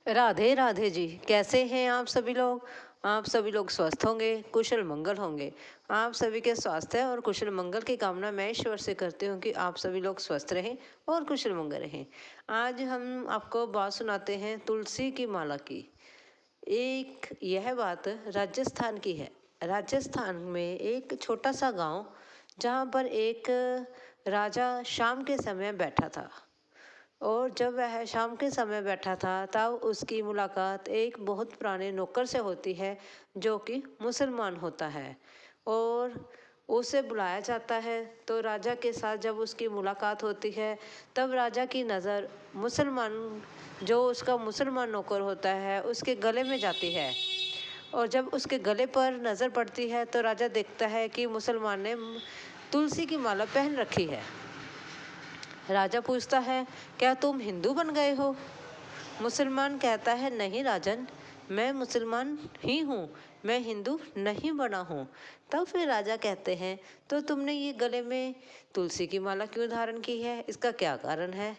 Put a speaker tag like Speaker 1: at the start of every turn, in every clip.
Speaker 1: राधे राधे जी। कैसे हैं आप सभी लोग? आप सभी लोग स्वस्थ होंगे, कुशल मंगल होंगे। आप सभी के स्वास्थ्य और कुशल मंगल की कामना मैं ईश्वर से करती हूँ कि आप सभी लोग स्वस्थ रहें और कुशल मंगल रहें। आज हम आपको बात सुनाते हैं तुलसी की माला की। एक यह बात राजस्थान की है। राजस्थान में एक छोटा सा गांव, जहाँ पर एक राजा शाम के समय बैठा था। और जब वह शाम के समय बैठा था तब उसकी मुलाकात एक बहुत पुराने नौकर से होती है, जो कि मुसलमान होता है। और उसे बुलाया जाता है। तो राजा के साथ जब उसकी मुलाकात होती है, तब राजा की नज़र मुसलमान, जो उसका मुसलमान नौकर होता है, उसके गले में जाती है। और जब उसके गले पर नज़र पड़ती है तो राजा देखता है कि मुसलमान ने तुलसी की माला पहन रखी है। राजा पूछता है, क्या तुम हिंदू बन गए हो? मुसलमान कहता है, नहीं राजन, मैं मुसलमान ही हूँ, मैं हिंदू नहीं बना हूँ। तब फिर राजा कहते हैं, तो तुमने ये गले में तुलसी की माला क्यों धारण की है? इसका क्या कारण है?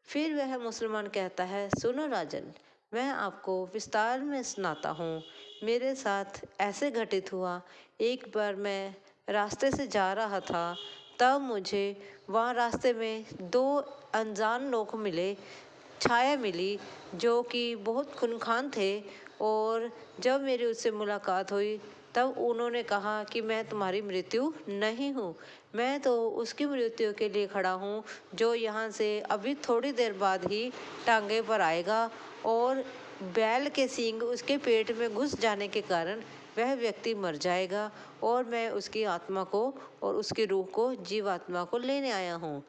Speaker 1: फिर वह मुसलमान कहता है, सुनो राजन, मैं आपको विस्तार में सुनाता हूँ। मेरे साथ ऐसे घटित हुआ, एक बार मैं रास्ते से जा रहा था, तब मुझे वहाँ रास्ते में दो अनजान लोग मिले, छाया मिली, जो कि बहुत खूनखान थे। और जब मेरी उससे मुलाकात हुई, तब उन्होंने कहा कि मैं तुम्हारी मृत्यु नहीं हूँ, मैं तो उसकी मृत्यु के लिए खड़ा हूँ जो यहाँ से अभी थोड़ी देर बाद ही टांगे पर आएगा। और बैल के सींग उसके पेट में घुस जाने के कारण वह व्यक्ति मर जाएगा, और मैं उसकी आत्मा को और उसकी रूह को, जीवात्मा को लेने आया हूँ।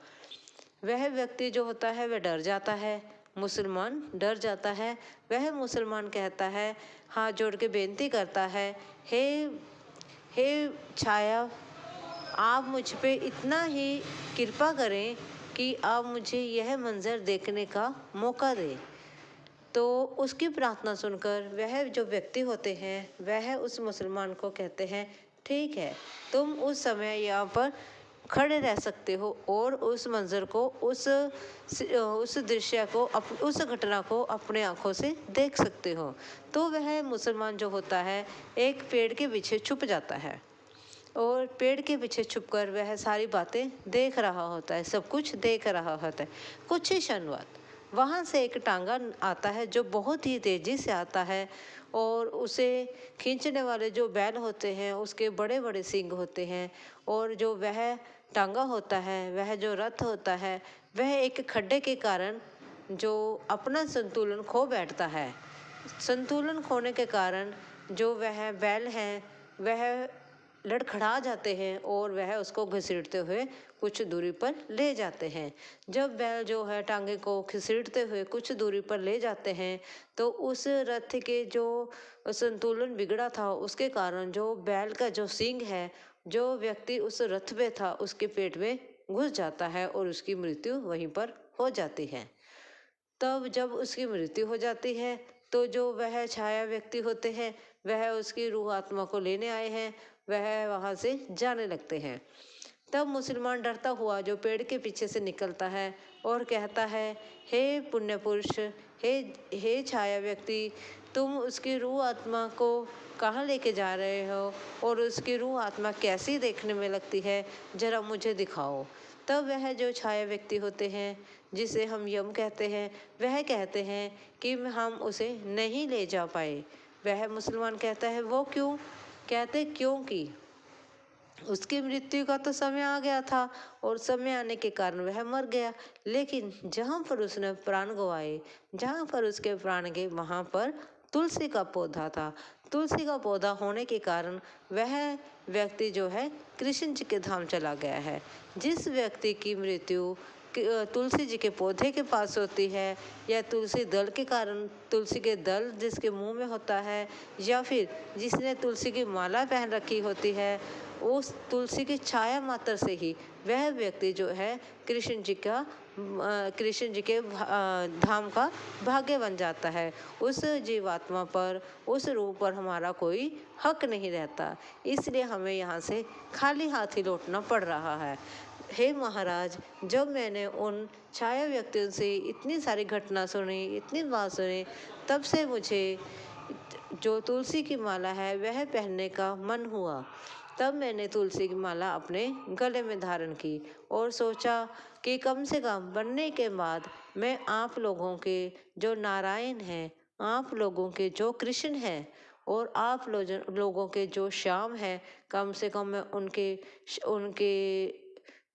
Speaker 1: वह व्यक्ति जो होता है वह डर जाता है, मुसलमान डर जाता है। वह मुसलमान कहता है, हाथ जोड़ के बेनती करता है, हे हे छाया, आप मुझ पे इतना ही कृपा करें कि आप मुझे यह मंजर देखने का मौका दें। तो उसकी प्रार्थना सुनकर वह जो व्यक्ति होते हैं, वह उस मुसलमान को कहते हैं, ठीक है, तुम उस समय यहाँ पर खड़े रह सकते हो और उस मंजर को, उस दृश्य को, उस घटना को अपने आंखों से देख सकते हो। तो वह मुसलमान जो होता है, एक पेड़ के पीछे छुप जाता है। और पेड़ के पीछे छुपकर वह सारी बातें देख रहा होता है, सब कुछ देख रहा होता है। कुछ ही क्षण बाद वहाँ से एक टांगा आता है, जो बहुत ही तेजी से आता है। और उसे खींचने वाले जो बैल होते हैं, उसके बड़े बड़े सींग होते हैं। और जो वह टांगा होता है, वह जो रथ होता है, वह एक खड्डे के कारण जो अपना संतुलन खो बैठता है। संतुलन खोने के कारण जो वह बैल हैं, वह लड़खड़ा जाते हैं और वह उसको घसीटते हुए कुछ दूरी पर ले जाते हैं। जब बैल जो है टांगे को घसीटते हुए कुछ दूरी पर ले जाते हैं, तो उस रथ के जो संतुलन बिगड़ा था, उसके कारण जो बैल का जो सींग है, जो व्यक्ति उस रथ पे था, उसके पेट में घुस जाता है और उसकी मृत्यु वहीं पर हो जाती है। तब जब उसकी मृत्यु हो जाती है, तो जो वह छाया व्यक्ति होते हैं, वह उसकी रूह आत्मा को लेने आए हैं, वह वहाँ से जाने लगते हैं। तब मुसलमान डरता हुआ जो पेड़ के पीछे से निकलता है और कहता है, हे पुण्य पुरुष, हे हे छाया व्यक्ति, तुम उसकी रूह आत्मा को कहाँ लेके जा रहे हो और उसकी रूह आत्मा कैसी देखने में लगती है, जरा मुझे दिखाओ। तब वह जो छाया व्यक्ति होते हैं, जिसे हम यम कहते हैं, वह कहते हैं कि हम उसे नहीं ले जा पाए। वह मुसलमान कहता है, वो क्यों? कहते, क्योंकि उसकी मृत्यु का तो समय आ गया था और समय आने के कारण वह मर गया। लेकिन जहाँ पर उसने प्राण गंवाए, जहाँ पर उसके प्राण गए, वहाँ पर तुलसी का पौधा था। तुलसी का पौधा होने के कारण वह व्यक्ति जो है कृष्ण जी के धाम चला गया है। जिस व्यक्ति की मृत्यु तुलसी जी के पौधे के पास होती है, या तुलसी दल के कारण, तुलसी के दल जिसके मुंह में होता है, या फिर जिसने तुलसी की माला पहन रखी होती है, उस तुलसी की छाया मात्र से ही वह व्यक्ति जो है कृष्ण जी का, कृष्ण जी के धाम का भाग्य बन जाता है। उस जीवात्मा पर, उस रूह पर हमारा कोई हक नहीं रहता, इसलिए हमें यहाँ से खाली हाथ ही लौटना पड़ रहा है। हे महाराज, जब मैंने उन छाया व्यक्तियों से इतनी सारी घटना सुनी, इतनी बात सुनी, तब से मुझे जो तुलसी की माला है वह पहनने का मन हुआ। तब मैंने तुलसी की माला अपने गले में धारण की और सोचा कि कम से कम बनने के बाद मैं आप लोगों के जो नारायण हैं, आप लोगों के जो कृष्ण हैं और आप लोगों के जो श्याम हैं, कम से कम मैं उनके उनके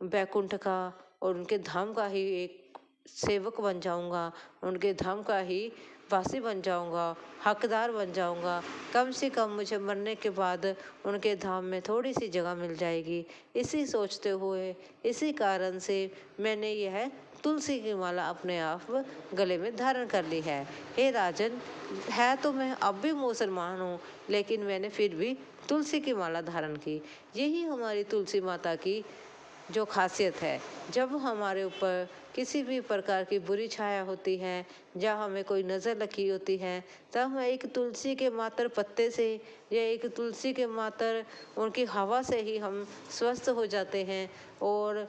Speaker 1: बैकुंठ का और उनके धाम का ही एक सेवक बन जाऊंगा, उनके धाम का ही वासी बन जाऊंगा, हकदार बन जाऊंगा। कम से कम मुझे मरने के बाद उनके धाम में थोड़ी सी जगह मिल जाएगी। इसी सोचते हुए, इसी कारण से मैंने यह तुलसी की माला अपने आप गले में धारण कर ली है। हे राजन, है तो मैं अब भी मुसलमान हूँ, लेकिन मैंने फिर भी तुलसी की माला धारण की। यही हमारी तुलसी माता की जो खासियत है। जब हमारे ऊपर किसी भी प्रकार की बुरी छाया होती है, जहाँ हमें कोई नज़र लगी होती है, तब हम एक तुलसी के मात्र पत्ते से या एक तुलसी के मात्र उनकी हवा से ही हम स्वस्थ हो जाते हैं। और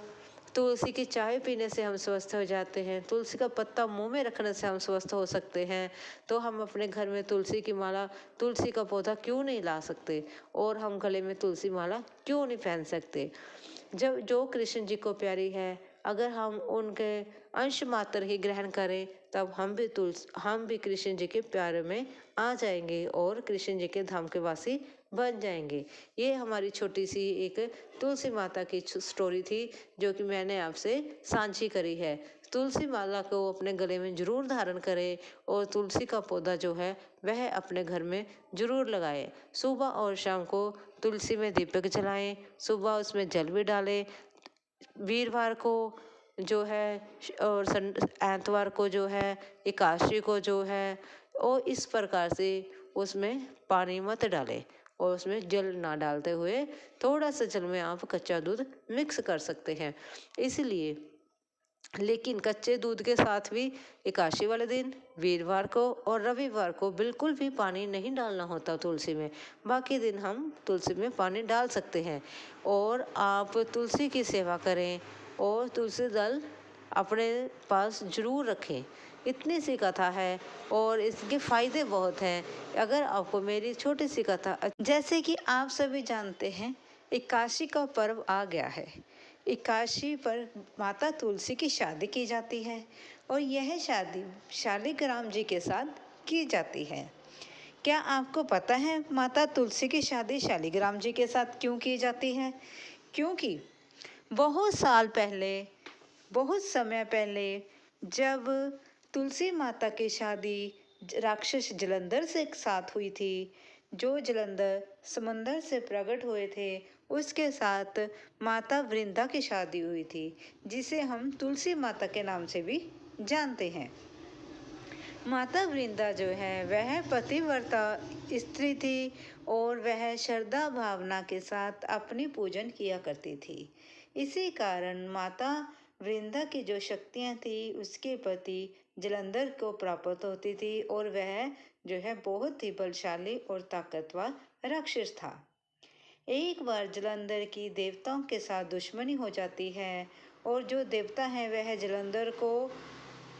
Speaker 1: तुलसी की चाय पीने से हम स्वस्थ हो जाते हैं, तुलसी का पत्ता मुंह में रखने से हम स्वस्थ हो सकते हैं। तो हम अपने घर में तुलसी की माला, तुलसी का पौधा क्यों नहीं ला सकते, और हम गले में तुलसी माला क्यों नहीं पहन सकते। जब जो कृष्ण जी को प्यारी है, अगर हम उनके अंश मात्र ही ग्रहण करें, तब हम भी कृष्ण जी के प्यारे में आ जाएंगे और कृष्ण जी के धाम के वासी बन जाएंगे। ये हमारी छोटी सी एक तुलसी माता की स्टोरी थी, जो कि मैंने आपसे साझी करी है। तुलसी माला को अपने गले में जरूर धारण करें और तुलसी का पौधा जो है वह अपने घर में जरूर लगाएं। सुबह और शाम को तुलसी में दीपक जलाएं, सुबह उसमें जल भी डालें। वीरवार को जो है और एतवार को जो है, एकादशी को जो है, और इस प्रकार से उसमें पानी मत डालें और उसमें जल ना डालते हुए थोड़ा सा जल में आप कच्चा दूध मिक्स कर सकते हैं। इसलिए, लेकिन कच्चे दूध के साथ भी एकादशी वाले दिन, वीरवार को और रविवार को बिल्कुल भी पानी नहीं डालना होता तुलसी में। बाकी दिन हम तुलसी में पानी डाल सकते हैं। और आप तुलसी की सेवा करें और तुलसी दल अपने पास जरूर रखें। इतनी सी कथा है और इसके फायदे बहुत हैं। अगर आपको मेरी छोटी सी कथा
Speaker 2: जैसे कि आप सभी जानते हैं, एकादशी का पर्व आ गया है। एकादशी पर माता तुलसी की शादी की जाती है और यह शादी शालिग्राम जी के साथ की जाती है। क्या आपको पता है माता तुलसी की शादी शालिग्राम जी के साथ क्यों की जाती है? क्योंकि बहुत साल पहले, बहुत समय पहले, जब तुलसी माता की शादी राक्षस जलंधर से साथ हुई थी, जो जलंधर समंदर से प्रकट हुए थे, उसके साथ माता वृंदा की शादी हुई थी, जिसे हम तुलसी माता के नाम से भी जानते हैं। माता वृंदा जो है वह पतिव्रता स्त्री थी और वह श्रद्धा भावना के साथ अपनी पूजन किया करती थी। इसी कारण माता वृंदा की जो शक्तियां थी उसके पति जलंधर को प्राप्त होती थी और वह जो है बहुत ही बलशाली और ताकतवर राक्षस था। एक बार जलंधर की देवताओं के साथ दुश्मनी हो जाती है और जो देवता हैं वह जलंधर को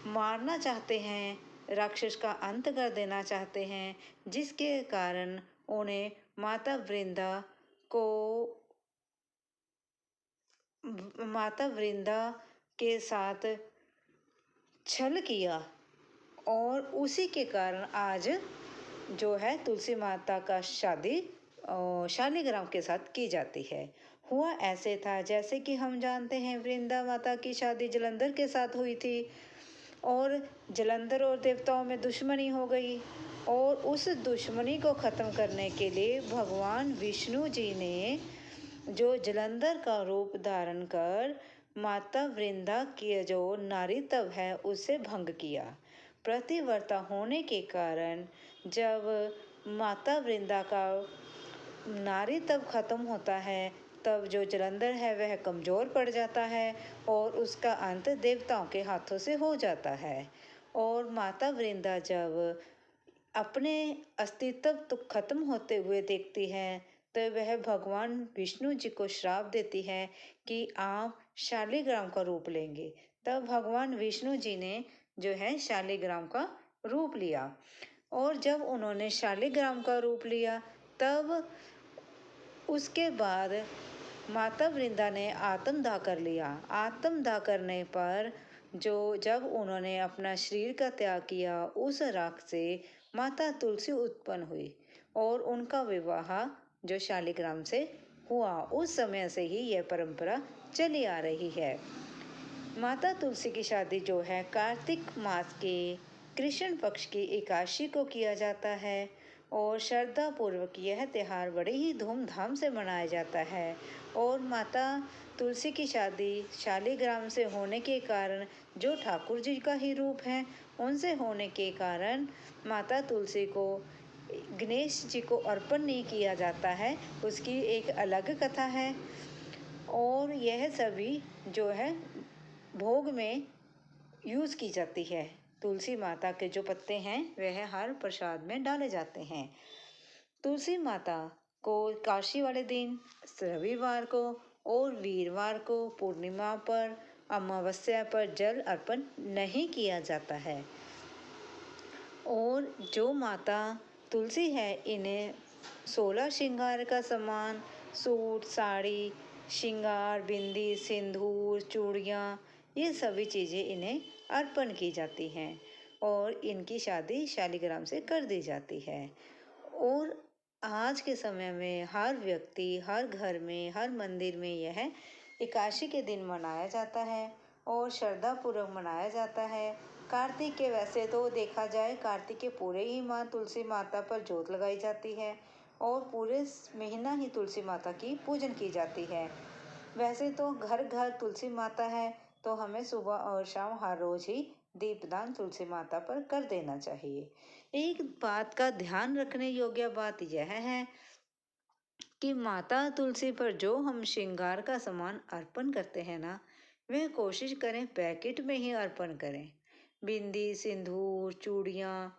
Speaker 2: मारना चाहते हैं, राक्षस का अंत कर देना चाहते हैं, जिसके कारण उन्हें को माता वृंदा के साथ छल किया और उसी के कारण आज जो है तुलसी माता का शादी शालिग्राम के साथ की जाती है। हुआ ऐसे था, जैसे कि हम जानते हैं वृंदा माता की शादी जलंधर के साथ हुई थी और जलंधर और देवताओं में दुश्मनी हो गई और उस दुश्मनी को ख़त्म करने के लिए भगवान विष्णु जी ने जो जलंधर का रूप धारण कर माता वृंदा की जो नारीत्व है उसे भंग किया। प्रतिव्रता होने के कारण जब माता वृंदा का नारीत्व खत्म होता है, तब जो जलंधर है वह कमज़ोर पड़ जाता है और उसका अंत देवताओं के हाथों से हो जाता है। और माता वृंदा जब अपने अस्तित्व तो खत्म होते हुए देखती है, तो वह भगवान विष्णु जी को श्राप देती है कि आप शालिग्राम का रूप लेंगे, तब भगवान विष्णु जी ने जो है शालिग्राम का रूप लिया। और जब उन्होंने शालिग्राम का रूप लिया तब उसके बाद माता वृंदा ने आत्मदाह कर लिया। आत्मदाह करने पर जब उन्होंने अपना शरीर का त्याग किया, उस राख से माता तुलसी उत्पन्न हुई और उनका विवाह जो शालिग्राम से हुआ। उस समय से ही यह परंपरा चली आ रही है। माता तुलसी की शादी जो है कार्तिक मास के कृष्ण पक्ष की एकादशी को किया जाता है और श्रद्धा पूर्वक यह त्यौहार बड़े ही धूमधाम से मनाया जाता है। और माता तुलसी की शादी शालिग्राम से होने के कारण, जो ठाकुर जी का ही रूप है, उनसे होने के कारण माता तुलसी को गणेश जी को अर्पण नहीं किया जाता है, उसकी एक अलग कथा है। और यह सभी जो है भोग में यूज़ की जाती है। तुलसी माता के जो पत्ते हैं वह हर प्रसाद में डाले जाते हैं। तुलसी माता को काशी वाले दिन, रविवार को और वीरवार को, पूर्णिमा पर, अमावस्या पर जल अर्पण नहीं किया जाता है। और जो माता तुलसी है इन्हें 16 श्रृंगार का सामान, सूट, साड़ी, श्रृंगार, बिंदी, सिंदूर, चूड़ियाँ, ये सभी चीज़ें इन्हें अर्पण की जाती हैं और इनकी शादी शालिग्राम से कर दी जाती है। और आज के समय में हर व्यक्ति, हर घर में, हर मंदिर में यह एकादशी के दिन मनाया जाता है और श्रद्धापूर्वक मनाया जाता है। कार्तिक के, वैसे तो देखा जाए कार्तिक के पूरे ही माँ तुलसी माता पर जोत लगाई जाती है और पूरे महीना ही तुलसी माता की पूजन की जाती है। वैसे तो घर घर तुलसी माता है तो हमें सुबह और शाम हर रोज ही दीपदान तुलसी माता पर कर देना चाहिए। एक बात का ध्यान रखने योग्य बात यह है कि माता तुलसी पर जो हम श्रृंगार का सामान अर्पण करते हैं ना, वह कोशिश करें पैकेट में ही अर्पण करें। बिंदी, सिंदूर, चूड़ियाँ,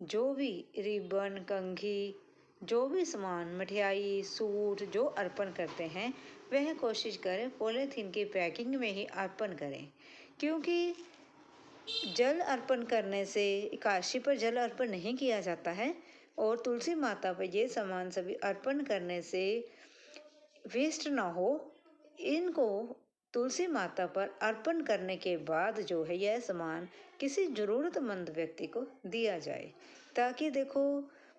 Speaker 2: जो भी रिबन, कंघी, जो भी सामान, मिठाई, सूट जो अर्पण करते हैं वह कोशिश करें पॉलीथीन की पैकिंग में ही अर्पण करें। क्योंकि जल अर्पण करने से, एकादशी पर जल अर्पण नहीं किया जाता है और तुलसी माता पर ये सामान सभी अर्पण करने से वेस्ट ना हो, इनको तुलसी माता पर अर्पण करने के बाद जो है यह सामान किसी ज़रूरतमंद व्यक्ति को दिया जाए। ताकि देखो,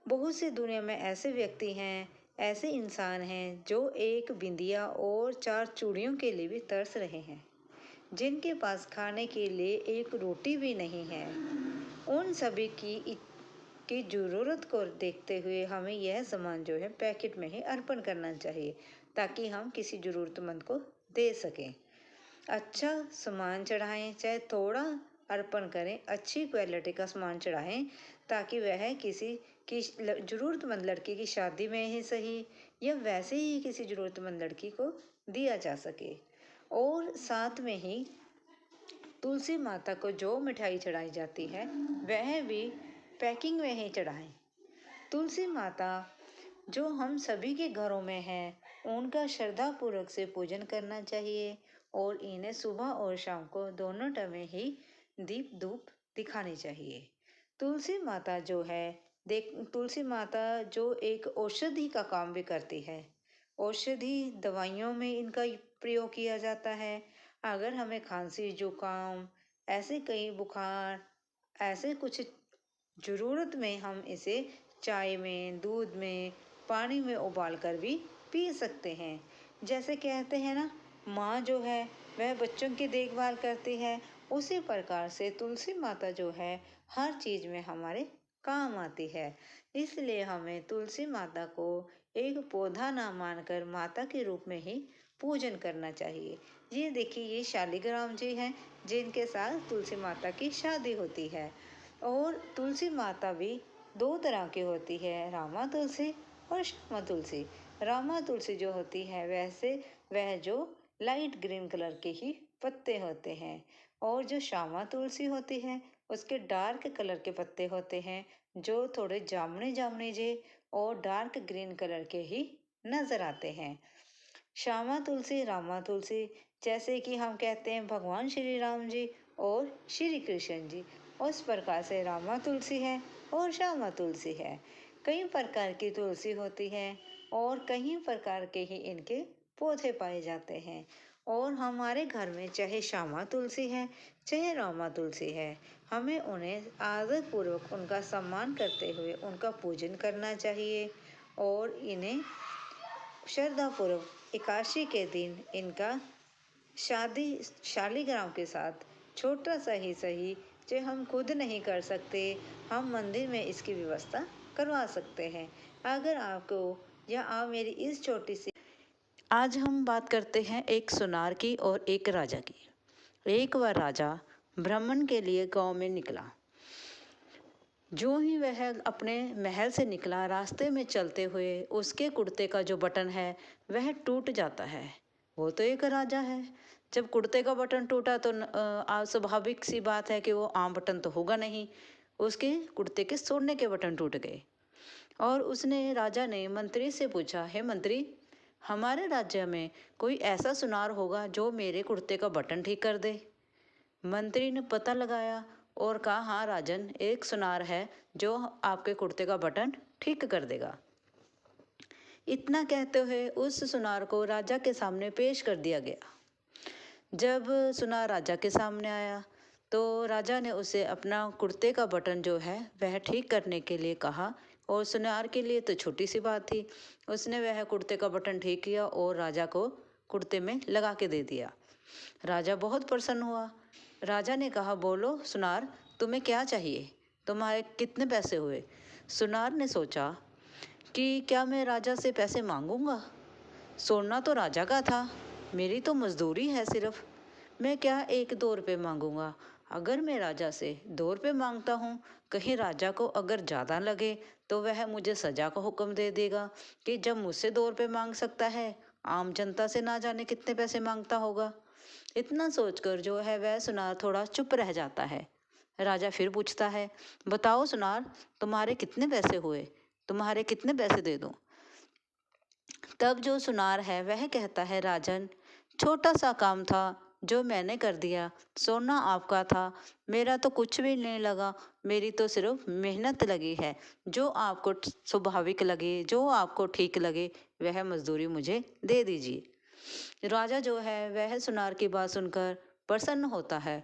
Speaker 2: बहुत सी दुनिया में ऐसे व्यक्ति हैं, ऐसे इंसान हैं जो एक बिंदिया और 4 चूड़ियों के लिए भी तरस रहे हैं, जिनके पास खाने के लिए एक रोटी भी नहीं है। उन सभी की ज़रूरत को देखते हुए हमें यह सामान जो है पैकेट में ही अर्पण करना चाहिए ताकि हम किसी ज़रूरतमंद को दे सकें। अच्छा सामान चढ़ाएं, चाहे थोड़ा अर्पण करें, अच्छी क्वालिटी का सामान चढ़ाएं ताकि वह किसी की ज़रूरतमंद लड़की की शादी में ही सही या वैसे ही किसी ज़रूरतमंद लड़की को दिया जा सके। और साथ में ही तुलसी माता को जो मिठाई चढ़ाई जाती है वह भी पैकिंग में ही चढ़ाएं। तुलसी माता जो हम सभी के घरों में है, उनका श्रद्धापूर्वक से पूजन करना चाहिए और इन्हें सुबह और शाम को दोनों टाइम ही दीप धूप दिखाने चाहिए। तुलसी माता जो है, तुलसी माता जो एक औषधि का काम भी करती है। औषधि दवाइयों में इनका प्रयोग किया जाता है। अगर हमें खांसी, जुकाम, ऐसे कई बुखार, ऐसे कुछ ज़रूरत में हम इसे चाय में, दूध में, पानी में उबाल कर भी पी सकते हैं। जैसे कहते हैं ना, माँ जो है वह बच्चों की देखभाल करती है, उसी प्रकार से तुलसी माता जो है हर चीज़ में हमारे काम आती है। इसलिए हमें तुलसी माता को एक पौधा ना मानकर माता के रूप में ही पूजन करना चाहिए। ये देखिए, ये शालिग्राम जी हैं जिनके साथ तुलसी माता की शादी होती है। और तुलसी माता भी 2 तरह की होती है, रामा तुलसी और श्यामा तुलसी। रामा तुलसी जो होती है वैसे वह जो लाइट ग्रीन कलर के ही पत्ते होते हैं और जो श्यामा तुलसी होती है उसके डार्क कलर के पत्ते होते हैं जो थोड़े जामुनी जामुनी जे और डार्क ग्रीन कलर के ही नज़र आते हैं। श्यामा तुलसी, रामा तुलसी जैसे कि हम कहते हैं भगवान श्री राम जी और श्री कृष्ण जी, उस प्रकार से रामा तुलसी है और श्यामा तुलसी है। कई प्रकार की तुलसी होती है और कई प्रकार के ही इनके पौधे पाए जाते हैं। और हमारे घर में चाहे श्यामा तुलसी है चाहे रामा तुलसी है, हमें उन्हें आदर पूर्वक उनका सम्मान करते हुए उनका पूजन करना चाहिए। और इन्हें श्रद्धापूर्वक एकादशी के दिन इनका शादी शालिग्राम के साथ छोटा सा ही सही, जो हम खुद नहीं कर सकते, हम मंदिर में इसकी व्यवस्था करवा सकते हैं। अगर आपको या आप मेरी इस छोटी सी, आज हम बात करते हैं एक सुनार की और एक राजा की। एक बार राजा भ्रमण के लिए गांव में निकला। जो ही वह अपने महल से निकला, रास्ते में चलते हुए उसके कुर्ते का जो बटन है वह टूट जाता है। वो तो एक राजा है, जब कुर्ते का बटन टूटा तो स्वाभाविक सी बात है कि वो आम बटन तो होगा नहीं, उसके कुर्ते के सोने के बटन टूट गए। और राजा ने मंत्री से पूछा, हे मंत्री, हमारे राज्य में कोई ऐसा सुनार होगा जो मेरे कुर्ते का बटन ठीक कर दे? मंत्री ने पता लगाया और कहा, हाँ राजन, एक सुनार है जो आपके कुर्ते का बटन ठीक कर देगा। इतना कहते हुए उस सुनार को राजा के सामने पेश कर दिया गया। जब सुनार राजा के सामने आया तो राजा ने उसे अपना कुर्ते का बटन जो है वह ठीक करने के लिए कहा। और सुनार के लिए तो छोटी सी बात थी, उसने वह कुर्ते का बटन ठीक किया और राजा को कुर्ते में लगा के दे दिया। राजा बहुत प्रसन्न हुआ। राजा ने कहा, बोलो सुनार, तुम्हें क्या चाहिए? तुम्हारे कितने पैसे हुए? सुनार ने सोचा कि क्या मैं राजा से पैसे मांगूंगा? सोना तो राजा का था, मेरी तो मजदूरी है सिर्फ, मैं क्या 1-2 रुपये मांगूंगा? अगर मैं राजा से 2 रुपये मांगता हूँ, कहीं राजा को अगर ज़्यादा लगे तो वह मुझे सजा का हुक्म दे देगा कि जब मुझसे 2 रुपये मांग सकता है, आम जनता से ना जाने कितने पैसे मांगता होगा। इतना सोचकर जो है वह सुनार थोड़ा चुप रह जाता है। राजा फिर पूछता है, बताओ सुनार, तुम्हारे कितने पैसे हुए? तुम्हारे कितने पैसे दे दूं? तब जो सुनार है वह कहता है, राजन, छोटा सा काम था जो मैंने कर दिया, सोना आपका था, मेरा तो कुछ भी नहीं लगा, मेरी तो सिर्फ मेहनत लगी है। जो आपको स्वाभाविक लगे, जो आपको ठीक लगे, वह मजदूरी मुझे दे दीजिए। राजा जो है वह सुनार की बात सुनकर प्रसन्न होता है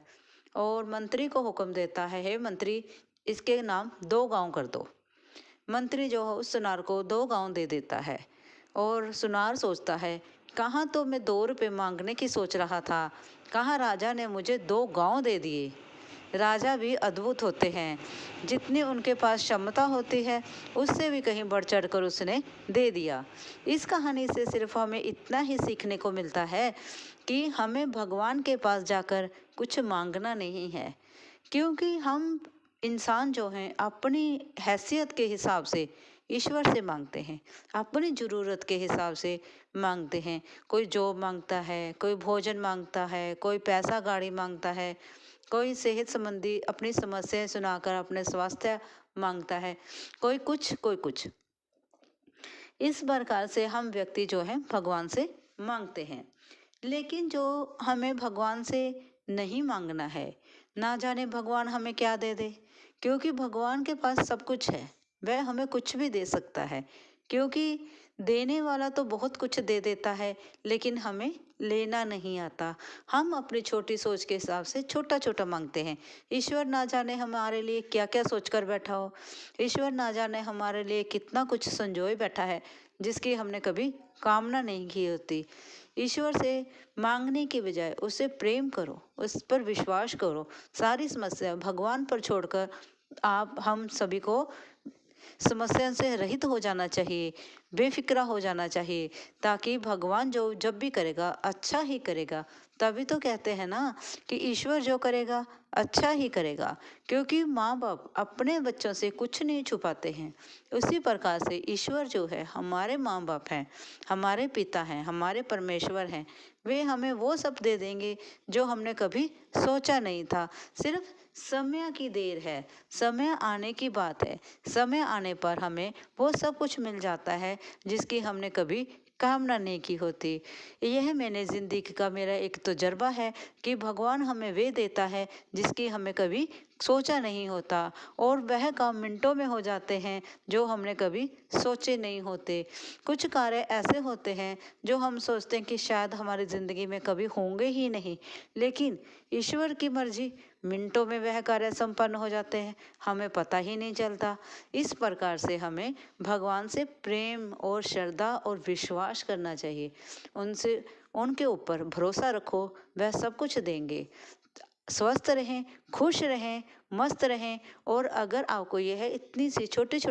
Speaker 2: और मंत्री को हुक्म देता है, हे मंत्री, इसके नाम 2 गांव कर दो। मंत्री जो है उस सुनार को 2 गांव दे देता है। और सुनार सोचता है, कहाँ तो मैं 2 रुपये मांगने की सोच रहा था, कहाँ राजा ने मुझे 2 गांव दे दिए। राजा भी अद्भुत होते हैं, जितनी उनके पास क्षमता होती है उससे भी कहीं बढ़ चढ़ कर उसने दे दिया। इस कहानी से सिर्फ हमें इतना ही सीखने को मिलता है कि हमें भगवान के पास जाकर कुछ मांगना नहीं है, क्योंकि हम इंसान जो हैं अपनी हैसियत के हिसाब से ईश्वर से मांगते हैं, अपनी ज़रूरत के हिसाब से मांगते हैं। कोई जॉब मांगता है, कोई भोजन मांगता है, कोई पैसा गाड़ी मांगता है, कोई सेहत संबंधी अपनी समस्याएं सुनाकर अपने स्वास्थ्य मांगता है, कोई कुछ कोई कुछ। इस प्रकार से हम व्यक्ति जो है भगवान से मांगते हैं। लेकिन जो हमें भगवान से नहीं मांगना है, ना जाने भगवान हमें क्या दे दे, क्योंकि भगवान के पास सब कुछ है, वह हमें कुछ भी दे सकता है। क्योंकि देने वाला तो बहुत कुछ दे देता है, लेकिन हमें लेना नहीं आता। हम अपनी छोटी सोच के हिसाब से छोटा छोटा मांगते हैं। ईश्वर ना जाने हमारे लिए क्या क्या सोच कर बैठा हो, ईश्वर ना जाने हमारे लिए कितना कुछ संजोए बैठा है जिसकी हमने कभी कामना नहीं की होती। ईश्वर से मांगने की बजाय उससे प्रेम करो, उस पर विश्वास करो, सारी समस्या भगवान पर छोड़कर आप हम सभी को समस्या से रहित हो जाना चाहिए, बेफिक्रा हो जाना चाहिए, ताकि भगवान जो जब भी करेगा अच्छा ही करेगा। तभी तो कहते हैं ना कि ईश्वर जो करेगा अच्छा ही करेगा, क्योंकि माँ बाप अपने बच्चों से कुछ नहीं छुपाते हैं। उसी प्रकार से ईश्वर जो है हमारे माँ बाप हैं, हमारे पिता हैं, हमारे परमेश्वर हैं, वे हमें वो सब दे देंगे जो हमने कभी सोचा नहीं था। सिर्फ समय की देर है, समय आने की बात है, समय आने पर हमें वो सब कुछ मिल जाता है जिसकी हमने कभी कामना नहीं की होती। यह मैंने ज़िंदगी का मेरा एक तजुर्बा है कि भगवान हमें वे देता है जिसकी हमें कभी सोचा नहीं होता, और वह काम मिनटों में हो जाते हैं जो हमने कभी सोचे नहीं होते। कुछ कार्य ऐसे होते हैं जो हम सोचते हैं कि शायद हमारी ज़िंदगी में कभी होंगे ही नहीं, लेकिन ईश्वर की मर्जी, मिनटों में वह कार्य संपन्न हो जाते हैं, हमें पता ही नहीं चलता। इस प्रकार से हमें भगवान से प्रेम और श्रद्धा और विश्वास करना चाहिए। उनसे उनके ऊपर भरोसा रखो, वह सब कुछ देंगे। स्वस्थ रहें, खुश रहें, मस्त रहें। और अगर आपको यह इतनी सी छोटी छोटी